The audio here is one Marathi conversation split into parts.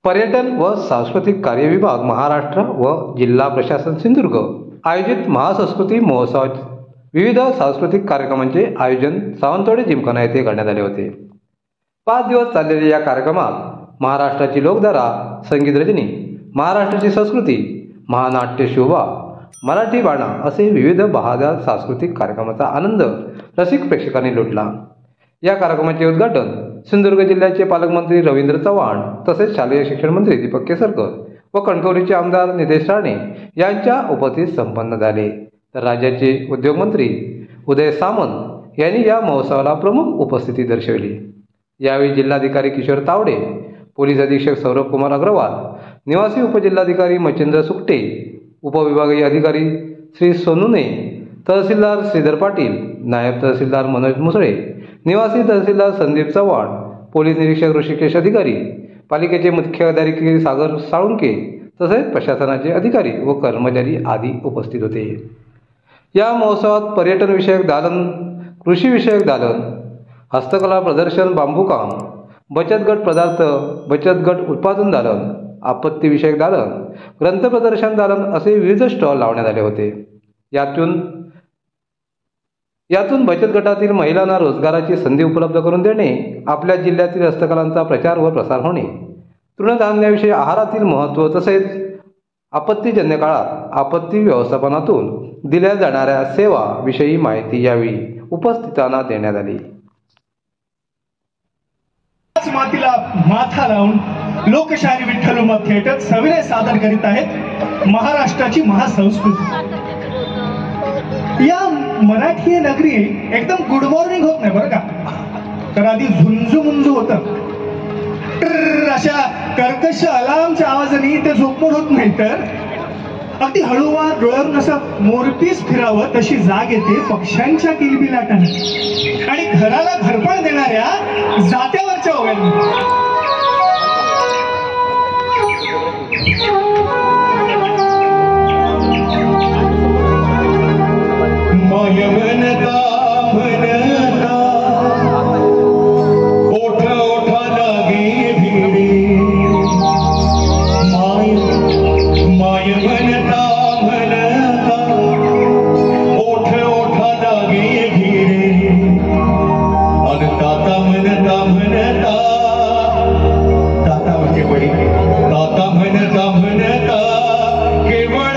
पर्यटन व सांस्कृतिक कार्य विभाग महाराष्ट्र व जिल्हा प्रशासन सिंधुदुर्ग आयोजित महासंस्कृती महोत्सवात विविध सांस्कृतिक कार्यक्रमांचे आयोजन सावंतवाडी जिमखाना येथे करण्यात आले होते। 5 दिवस चाललेल्या या कार्यक्रमात महाराष्ट्राची लोकधारा, संगीत रजनी, महाराष्ट्राची संस्कृती, महानाट्य शोभा, मराठी बाणा असे विविध बहादर सांस्कृतिक कार्यक्रमाचा आनंद रसिक प्रेक्षकांनी लुटला। या कार्यक्रमाचे उद्घाटन सिंधुदुर्ग जिल्ह्याचे पालकमंत्री रवींद्र चव्हाण तसेच शालेय शिक्षण मंत्री दीपक केसरकर व कणकवलीचे आमदार नितेश राणे यांच्या उपस्थितीत संपन्न झाले। तर राज्याचे उद्योग मंत्री उदय सामंत यांनी या महोत्सवाला प्रमुख उपस्थिती दर्शवली। यावेळी जिल्हाधिकारी किशोर तावडे, पोलीस अधीक्षक सौरभ कुमार अग्रवाल, निवासी उपजिल्हाधिकारी मच्छिंद्र सुकटे, उपविभागीय अधिकारी श्री सोनुने, तहसीलदार श्रीधर पाटील, नायब तहसीलदार मनोज मुसळे, निवासी तहसीलदार संदीप चव्हाण, पोलीस निरीक्षक ऋषिकेश अधिकारी, पालिकेचे मुख्य अधिकारी सागर साळुंके तसेच प्रशासनाचे अधिकारी व कर्मचारी आदी उपस्थित होते। या महोत्सवात पर्यटन विषयक दालन, कृषी विषयक दालन, हस्तकला प्रदर्शन, बांबूकाम, बचत गट पदार्थ, बचत गट उत्पादन दालन, आपत्ती विषयक दालन, ग्रंथ प्रदर्शन दालन असे विविध स्टॉल लावण्यात आले होते। यातून बचत गटातील महिलांना रोजगाराची संधी उपलब्ध करून देणे, आपल्या जिल्ह्यातील हस्तकलांचा प्रचार व प्रसार होणे, तृणधान्याविषयी आहारातील महत्त्व तसेच आपत्तीजन्य काळात आपत्ती व्यवस्थापनातून दिल्या जाणाऱ्या सेवा विषयी माहिती यावेळी उपस्थितांना देण्यात आली। मातीला माथा लावून लोकशाही विठ्ठल थिएटर सविनय सादर करीत आहेत महाराष्ट्राची महासंस्कृती। या मराठी नगरी एकदम गुड मॉर्निंग होत नाही बरं का, तर आधी झुंजू होत, अशा कर्कश अलार्मच्या आवाजाने ते झोपमोड होत नाही, तर अगदी हळूवार डोळ्यावरून असं मोरपीस फिरावं तशी जाग येते पक्ष्यांच्या किलबिलाटाने आणि घराला घरपण देणाऱ्या जात्यावरच्या ओव्यांनी। माय म्हणता म्हणता ओठ ओठा लागे भिडे, माय माय म्हणता म्हणता ओठ ओठा लागे भिडे, अन ताता म्हणता म्हणता ताता म्हणजे बडी, ताता म्हणता म्हणता केवळ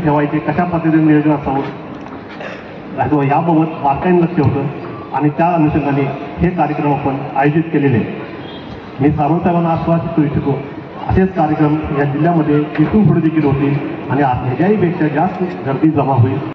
ठेवायचे, कशा पद्धतीने नियोजन असावं याबाबत बारकाईने लक्ष होतं आणि त्या अनुषंगाने हे कार्यक्रम आपण आयोजित केलेले। मी सर्वसाधारण आश्वासित करू इच्छितो असेच कार्यक्रम या जिल्ह्यामध्ये इथून पुढे देखील होतील आणि ह्याच्याहीपेक्षा जास्त गर्दी जमा होईल।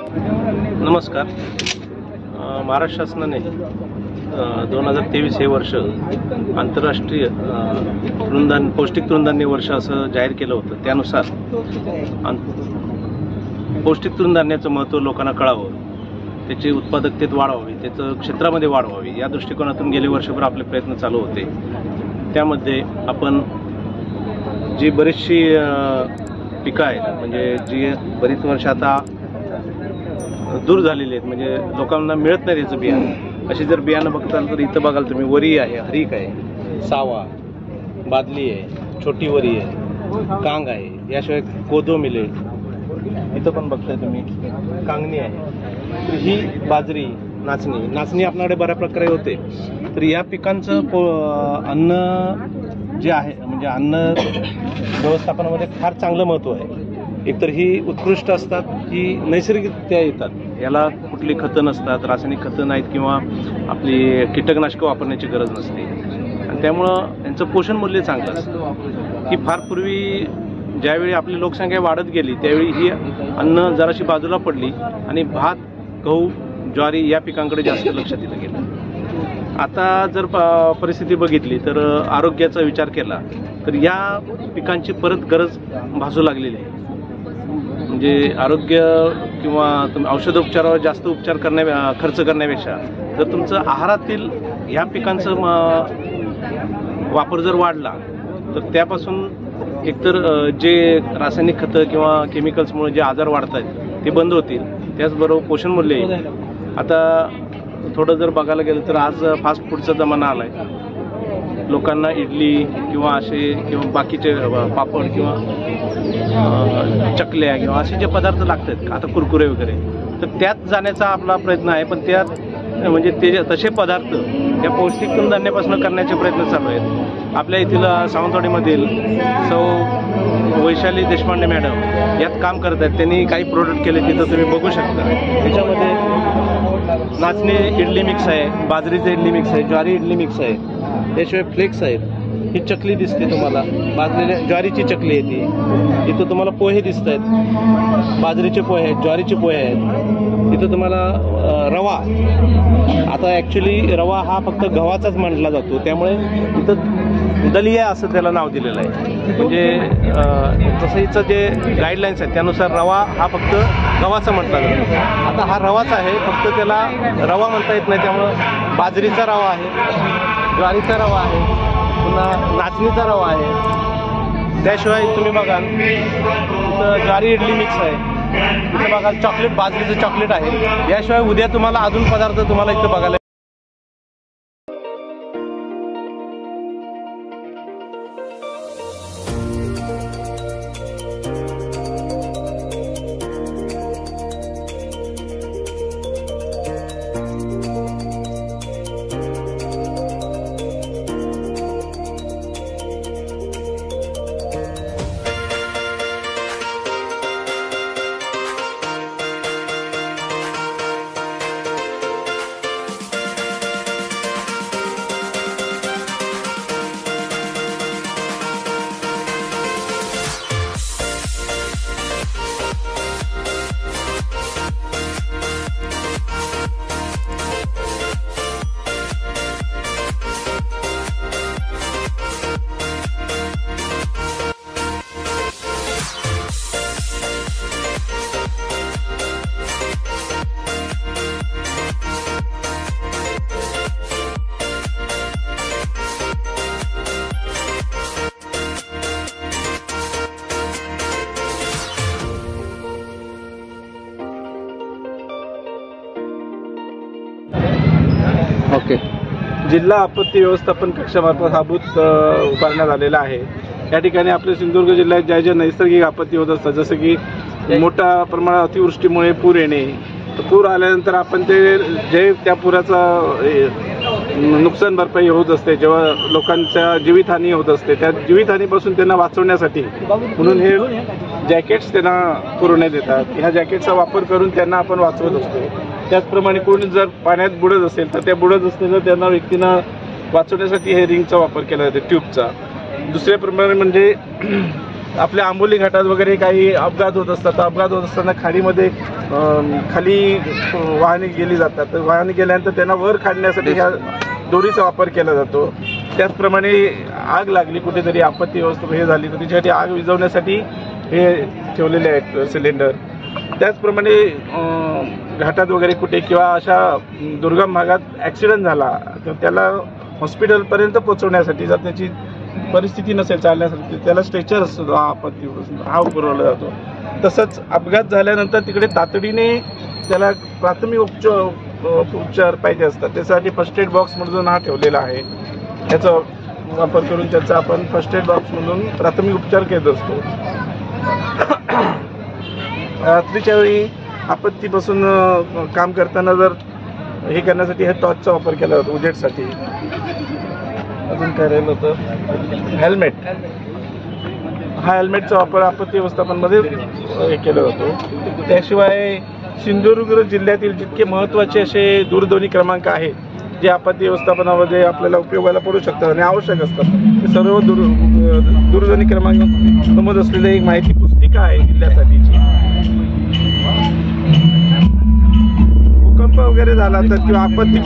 नमस्कार. महाराष्ट्र शासनाने 2023 हे वर्ष आंतरराष्ट्रीय पौष्टिक तृणधान्य वर्ष असं जाहीर केलं होतं. त्यानुसार पौष्टिक तृणधान्याचं महत्त्व लोकांना कळावं, त्याची उत्पादकतेत वाढ व्हावी, त्याचं क्षेत्रामध्ये वाढ व्हावी या दृष्टिकोनातून गेले वर्षभर आपले प्रयत्न चालू होते. त्यामध्ये आपण जी बरीचशी पिकं आहेत, म्हणजे जी बरीच वर्ष आता दूर झालेली आहेत, म्हणजे लोकांना मिळत नाही त्याचं बियाणं. अशी जर बियाणं बघताल तर इथं बघाल तुम्ही वरी आहे, हरीक आहे, सावा, बादली आहे, छोटी वरी आहे, कांग आहे, याशिवाय कोदो मिलेट, इथं पण बघताय तुम्ही कांगणी आहे. तर ही बाजरी, नाचणी आपल्याकडे बऱ्या प्रकारे होते. तर या पिकांचं अन्न जे आहे, म्हणजे अन्न व्यवस्थापनामध्ये फार चांगलं महत्त्व आहे. एकतर ही उत्कृष्ट असतात, ही नैसर्गिकरित्या येतात, याला कुठली खतं नसतात, रासायनिक खतं नाहीत किंवा आपली कीटकनाशकं वापरण्याची गरज नसते, आणि त्यामुळं यांचं पोषण मूल्य चांगलं असतं. ही फार पूर्वी ज्यावेळी आपली लोकसंख्या वाढत गेली त्यावेळी ही अन्न जराशी बाजूला पडली आणि भात, गहू, ज्वारी या पिकांकडे जास्त लक्ष दिलं गेलं. आता जर परिस्थिती बघितली तर आरोग्याचा विचार केला तर या पिकांची परत गरज भासू लागलेली आहे. म्हणजे आरोग्य किंवा तुम्ही औषधोपचारावर जास्त खर्च करण्यापेक्षा जर तुमचं आहारातील ह्या पिकांचं वापर जर वाढला तर त्यापासून एकतर जे रासायनिक खतं किंवा केमिकल्समुळे जे आजार वाढत आहेत ते बंद होतील, त्याचबरोबर पोषण मूल्य येईल. आता थोडं जर बघायला गेलं तर आज फास्ट फूडचा जमाना आला आहे. लोकांना इडली किंवा बाकीचे पापड किंवा चकल्या किंवा असे जे पदार्थ लागतात आता कुरकुरे वगैरे, तर त्यात जाण्याचा आपला प्रयत्न आहे. पण त्यात म्हणजे तसे पदार्थ त्या पौष्टिक तृणधान्यापासून करण्याचे प्रयत्न चालू आहेत. आपल्या येथील सावंतवाडीमधील सौ वैशाली देशपांडे मॅडम यात काम करत आहेत. त्यांनी काही प्रोडक्ट केले, तिथं तुम्ही बघू शकता. त्याच्यामध्ये नाचणी इडली मिक्स आहे, बाजरीचं इडली मिक्स आहे, ज्वारी इडली मिक्स आहे, त्याशिवाय फ्लेक्स आहेत. ही चकली दिसते तुम्हाला, भाजलेल्या ज्वारीची चकली आहे ती. इथं तुम्हाला पोहे दिसत आहेत, बाजरीचे पोहे आहेत, ज्वारीचे पोहे आहेत. इथं तुम्हाला रवा, आता ॲक्च्युली रवा हा फक्त गव्हाचाच म्हटला जातो, त्यामुळे इथं दलिया असं त्याला नाव दिलेलं आहे. म्हणजे तसं हिचं जे गाईडलाईन्स आहेत त्यानुसार रवा हा फक्त गव्हाचा म्हटला जातो. आता हा रवाच आहे, फक्त त्याला रवा म्हणता येत नाही, त्यामुळं बाजरीचा रवा आहे, ज्वारीचा रवा आहे, पुन्हा नाचणीचा रवा आहे. त्याशिवाय तुम्ही बघाल इथं ज्वारी इडली मिक्स आहे, इथं बघाल चॉकलेट, बाजरीचं चॉकलेट आहे. याशिवाय उद्या तुम्हाला अजून पदार्थ तुम्हाला इथं बघायला. ओके. जिल्हा आपत्ती व्यवस्थापन कक्षामार्फत हा बूथ उभारण्यात आलेला आहे. या ठिकाणी आपल्या सिंधुदुर्ग जिल्ह्यात ज्या ज्या नैसर्गिक आपत्ती होत असतात, जसं की मोठ्या प्रमाणात अतिवृष्टीमुळे पूर येणे, तर पूर आल्यानंतर आपण ते जे त्या पुराचा नुकसान भरपाई होत असते, जेव्हा लोकांच्या जीवितहानी होत असते, त्या जीवितहानीपासून त्यांना वाचवण्यासाठी म्हणून हे जॅकेट्स त्यांना पुरवण्यात येतात. ह्या जॅकेटचा वापर करून त्यांना आपण वाचवत असतो. त्याचप्रमाणे कोणी जर पाण्यात बुडत असेल तर त्या बुडत असलेल्या त्यांना व्यक्तींना वाचवण्यासाठी हे रिंगचा वापर केला जातो, ट्यूबचा. दुसऱ्या प्रमाणे म्हणजे आपल्या आंबोली घाटात वगैरे काही अपघात होत असतात. अपघात होत असताना खाडीमध्ये खाली वाहने गेली जातात. तर वाहने गेल्यानंतर त्यांना वर काढण्यासाठी ह्या दोरीचा वापर केला जातो. त्याचप्रमाणे आग लागली कुठेतरी आपत्ती व्यवस्था हे झाली तर त्याच्यासाठी आग विझवण्यासाठी हे ठेवलेले आहेत सिलेंडर. त्याचप्रमाणे घाटात वगैरे कुठे किंवा अशा दुर्गम भागात ॲक्सिडेंट झाला तर त्याला हॉस्पिटलपर्यंत पोहोचवण्यासाठी जर त्याची परिस्थिती नसेल चालण्यासाठी त्याला स्ट्रेचर असतो आपत्ती हा पुरवला जातो. तसंच अपघात झाल्यानंतर तिकडे तातडीने त्याला प्राथमिक उपचार पाहिजे असतात. त्यासाठी फर्स्ट एड बॉक्समधून हा ठेवलेला आहे. त्याचा वापर करून त्याचा आपण फर्स्ट एड बॉक्समधून प्राथमिक उपचार करत असतो. रात्रीच्या वेळी आपत्तीपासून काम करताना जर हे करण्यासाठी हे टॉर्चचा वापर केला जातो उजेडसाठी. अजून काय राहिलं होतं हेल्मेट. हा हेल्मेटचा वापर आपत्ती व्यवस्थापनामध्ये हे केला जातो. त्याशिवाय सिंधुदुर्ग जिल्ह्यातील जितके महत्त्वाचे असे दूरध्वनी क्रमांक आहेत जे आपत्ती व्यवस्थापनामध्ये आपल्याला उपयोगाला पडू शकतात आणि आवश्यक असतात ते सर्व दूरध्वनी क्रमांक नमूद असलेली एक माहिती पुस्तिका आहे जिल्ह्यासाठीची. भूकंप वगैरे झाला तर किंवा आपत्ती